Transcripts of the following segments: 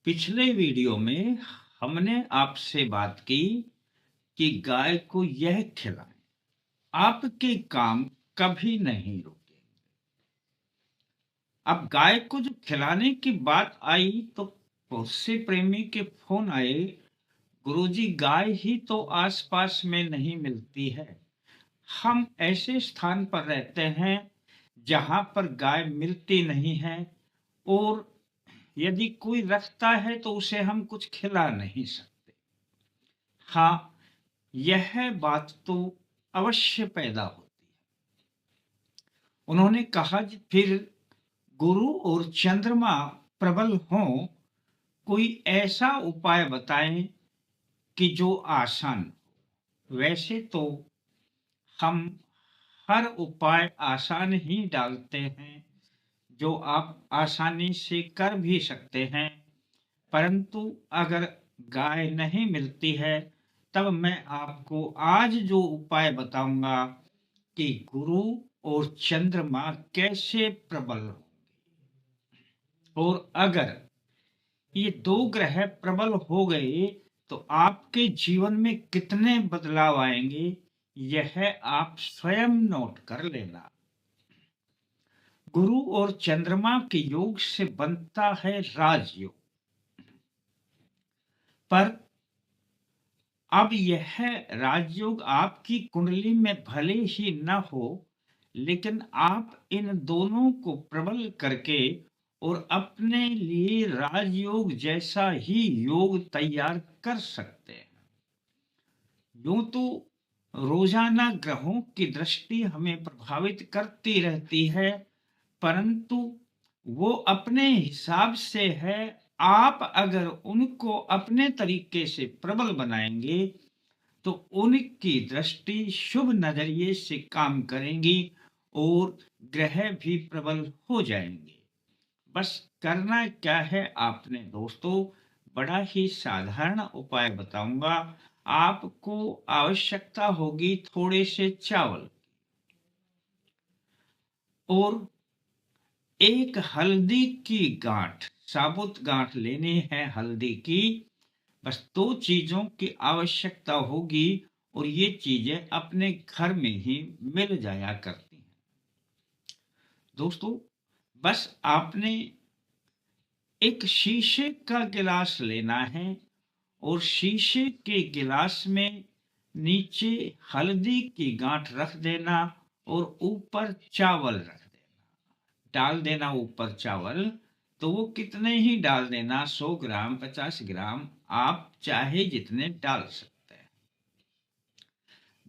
पिछले वीडियो में हमने आपसे बात की कि गाय को यह खिलाएं, आपके काम कभी नहीं रुके। अब गाय को जो खिलाने की बात आई तो बहुत से प्रेमी के फोन आए, गुरुजी गाय ही तो आसपास में नहीं मिलती है। हम ऐसे स्थान पर रहते हैं जहां पर गाय मिलती नहीं है, और यदि कोई रखता है तो उसे हम कुछ खिला नहीं सकते। हाँ, यह बात तो अवश्य पैदा होती है। उन्होंने कहा कि फिर गुरु और चंद्रमा प्रबल हों, कोई ऐसा उपाय बताएं कि जो आसान हो। वैसे तो हम हर उपाय आसान ही डालते हैं, जो आप आसानी से कर भी सकते हैं। परंतु अगर गाय नहीं मिलती है, तब मैं आपको आज जो उपाय बताऊंगा कि गुरु और चंद्रमा कैसे प्रबल हो, और अगर ये दो ग्रह प्रबल हो गए तो आपके जीवन में कितने बदलाव आएंगे, यह आप स्वयं नोट कर लेना। गुरु और चंद्रमा के योग से बनता है राजयोग। पर अब यह राजयोग आपकी कुंडली में भले ही न हो, लेकिन आप इन दोनों को प्रबल करके और अपने लिए राजयोग जैसा ही योग तैयार कर सकते हैं। यूं तो रोजाना ग्रहों की दृष्टि हमें प्रभावित करती रहती है, परंतु वो अपने हिसाब से है। आप अगर उनको अपने तरीके से प्रबल बनाएंगे तो उनकी दृष्टि शुभ नजरिए से काम करेंगी और ग्रह भी प्रबल हो जाएंगे। बस करना क्या है आपने दोस्तों, बड़ा ही साधारण उपाय बताऊंगा। आपको आवश्यकता होगी थोड़े से चावल और एक हल्दी की गांठ, साबुत गांठ लेनी है हल्दी की। बस दो चीजों की आवश्यकता होगी, और ये चीजें अपने घर में ही मिल जाया करती हैं दोस्तों। बस आपने एक शीशे का गिलास लेना है, और शीशे के गिलास में नीचे हल्दी की गांठ रख देना और ऊपर चावल रख देना, डाल देना ऊपर चावल। तो वो कितने ही डाल देना, 100 ग्राम 50 ग्राम, आप चाहे जितने डाल सकते हैं।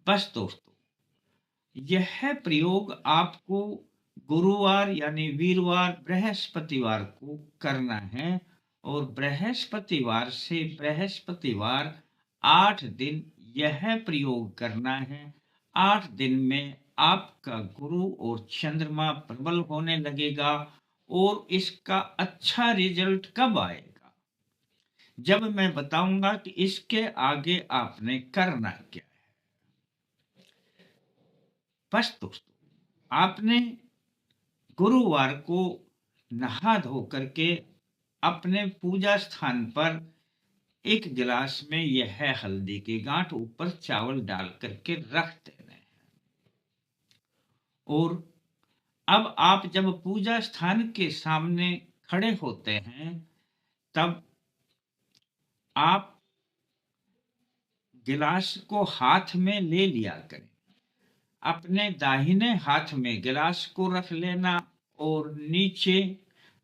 बस दोस्तों, यह प्रयोग आपको गुरुवार यानी वीरवार बृहस्पतिवार को करना है, और बृहस्पतिवार से बृहस्पतिवार 8 दिन यह प्रयोग करना है। 8 दिन में आपका गुरु और चंद्रमा प्रबल होने लगेगा। और इसका अच्छा रिजल्ट कब आएगा, जब मैं बताऊंगा कि इसके आगे आपने करना क्या है। बस दोस्तों, आपने गुरुवार को नहा धो करके अपने पूजा स्थान पर एक गिलास में यह हल्दी की गांठ ऊपर चावल डाल करके रख देने हैं। और अब आप जब पूजा स्थान के सामने खड़े होते हैं, तब आप गिलास को हाथ में ले लिया करें। अपने दाहिने हाथ में गिलास को रख लेना और नीचे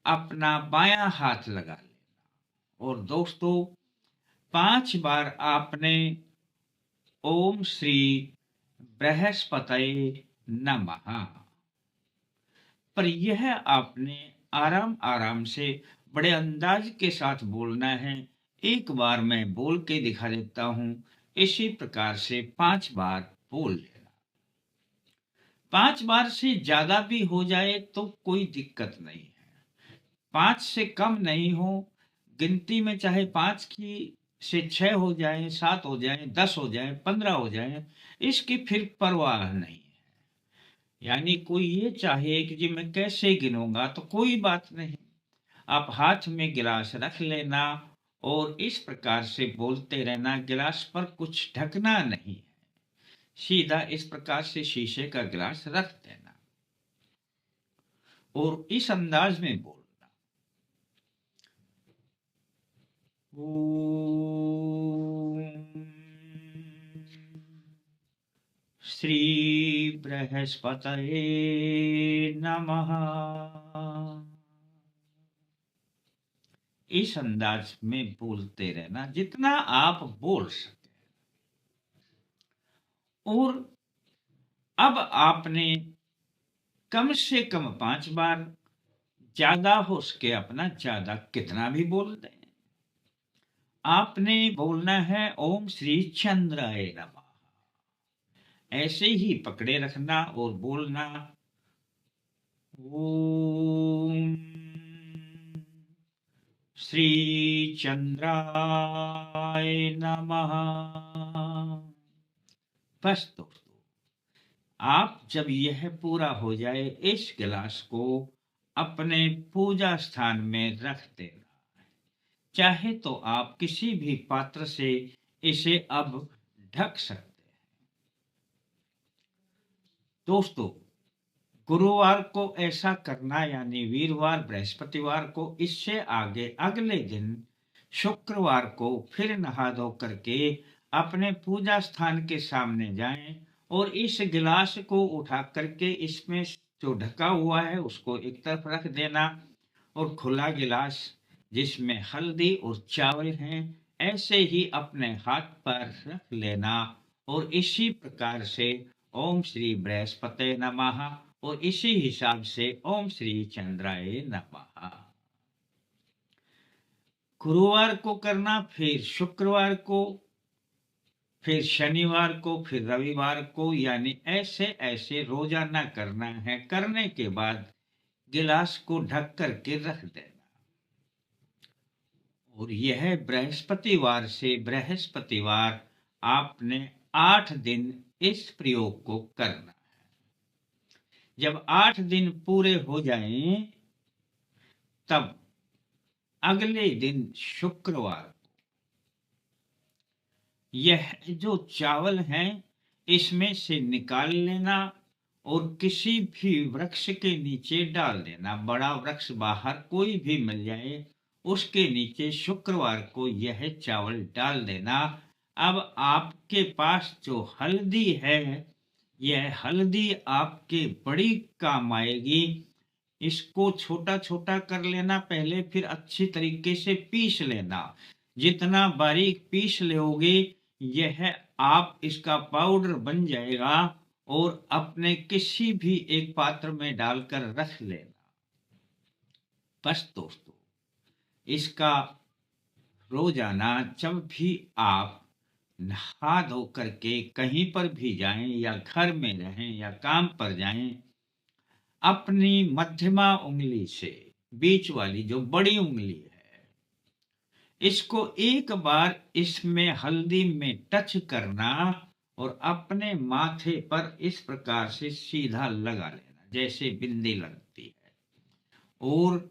अपना बायां हाथ लगा लेना। और दोस्तों, 5 बार आपने ओम श्री बृहस्पतये नमः, पर यह आपने आराम आराम से बड़े अंदाज के साथ बोलना है। एक बार मैं बोल के दिखा देता हूं, इसी प्रकार से 5 बार बोल लेना। 5 बार से ज्यादा भी हो जाए तो कोई दिक्कत नहीं है, 5 से कम नहीं हो। गिनती में चाहे 5 से 6 हो जाए, 7 हो जाए, 10 हो जाए, 15 हो जाए, इसकी फिर परवाह नहीं है। यानी कोई ये चाहे कि जी मैं कैसे गिनूंगा, तो कोई बात नहीं, आप हाथ में गिलास रख लेना और इस प्रकार से बोलते रहना, गिलास पर कुछ ढकना नहीं है, सीधा इस प्रकार से शीशे का गिलास रख देना और इस अंदाज में बोलना, श्री बृहस्पतये नमः। इस अंदाज में बोलते रहना जितना आप बोल सके। और अब आपने कम से कम 5 बार, ज्यादा हो सके अपना ज्यादा कितना भी बोल दें, आपने बोलना है ओम श्री चंद्राय नमः। ऐसे ही पकड़े रखना और बोलना ओम श्री चंद्राय नमः। बस दोस्तों, आप जब यह पूरा हो जाए, इस गिलास को अपने पूजा स्थान में रख देना। चाहे तो आप किसी भी पात्र से इसे अब ढक सकते हैं। दोस्तों, गुरुवार को ऐसा करना, यानी वीरवार बृहस्पतिवार को, इससे आगे अगले दिन शुक्रवार को फिर नहा धो करके अपने पूजा स्थान के सामने जाएं और इस गिलास को उठा करके इसमें जो ढका हुआ है उसको एक तरफ रख देना और खुला गिलास जिसमें हल्दी और चावल हैं ऐसे ही अपने हाथ पर रख लेना और इसी प्रकार से ओम श्री बृहस्पते नमः और इसी हिसाब से ओम श्री चंद्राय नमः गुरुवार को करना, फिर शुक्रवार को, फिर शनिवार को, फिर रविवार को, यानी ऐसे ऐसे रोजाना करना है। करने के बाद गिलास को ढक करके रख देना और यह बृहस्पतिवार से बृहस्पतिवार आपने 8 दिन इस प्रयोग को करना है। जब 8 दिन पूरे हो जाएं, तब अगले दिन शुक्रवार को यह जो चावल हैं इसमें से निकाल लेना और किसी भी वृक्ष के नीचे डाल देना। बड़ा वृक्ष बाहर कोई भी मिल जाए उसके नीचे शुक्रवार को यह चावल डाल देना। अब आपके पास जो हल्दी है, यह हल्दी आपके बड़ी काम आएगी। इसको छोटा छोटा कर लेना पहले, फिर अच्छी तरीके से पीस लेना। जितना बारीक पीस लोगे यह आप इसका पाउडर बन जाएगा और अपने किसी भी एक पात्र में डालकर रख लेना। बस दोस्तों, इसका रोजाना जब भी आप नहा धो करके कहीं पर भी जाएं या घर में रहें या काम पर जाएं, अपनी मध्यमा उंगली से, बीच वाली जो बड़ी उंगली है, इसको एक बार इसमें हल्दी में टच करना और अपने माथे पर इस प्रकार से सीधा लगा लेना जैसे बिंदी लगती है। और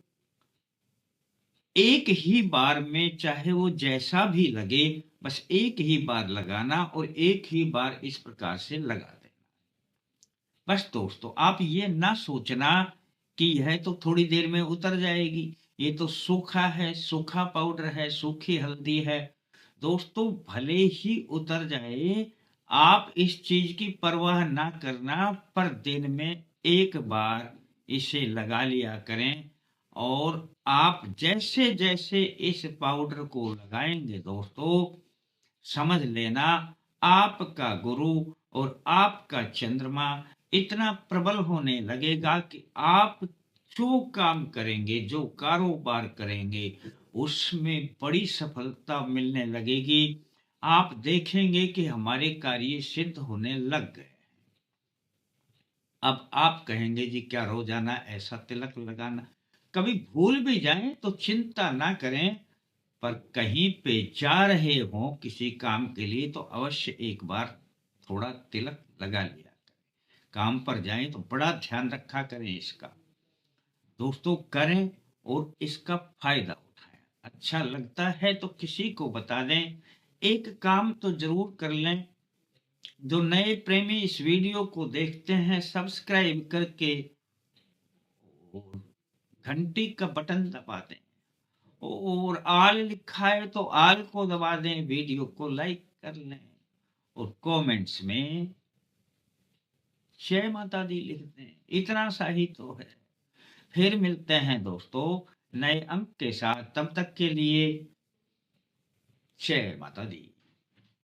एक ही बार में, चाहे वो जैसा भी लगे, बस एक ही बार लगाना और एक ही बार इस प्रकार से लगा देना। बस दोस्तों, आप ये ना सोचना कि यह तो थोड़ी देर में उतर जाएगी, ये तो सूखा है, सूखा पाउडर है, सूखी हल्दी है। दोस्तों, भले ही उतर जाए, आप इस चीज की परवाह ना करना, पर दिन में एक बार इसे लगा लिया करें। और आप जैसे जैसे इस पाउडर को लगाएंगे दोस्तों, समझ लेना आपका गुरु और आपका चंद्रमा इतना प्रबल होने लगेगा कि आप जो काम करेंगे, जो कारोबार करेंगे, उसमें बड़ी सफलता मिलने लगेगी। आप देखेंगे कि हमारे कार्य सिद्ध होने लग गए। अब आप कहेंगे जी क्या रोजाना ऐसा तिलक लगाना? कभी भूल भी जाएं तो चिंता ना करें, पर कहीं पे जा रहे हो किसी काम के लिए तो अवश्य एक बार थोड़ा तिलक लगा लिया करें। काम पर जाएं तो बड़ा ध्यान रखा करें इसका। दोस्तों, करें और इसका फायदा उठाएं। अच्छा लगता है तो किसी को बता दें। एक काम तो जरूर कर लें, जो नए प्रेमी इस वीडियो को देखते हैं सब्सक्राइब करके और घंटी का बटन दबा दें, और आल लिखा है तो आल को दबा दें, वीडियो को लाइक कर लें और कमेंट्स में जय माता दी लिख दें। इतना सा ही तो है। फिर मिलते हैं दोस्तों नए अंक के साथ, तब तक के लिए जय माता दी।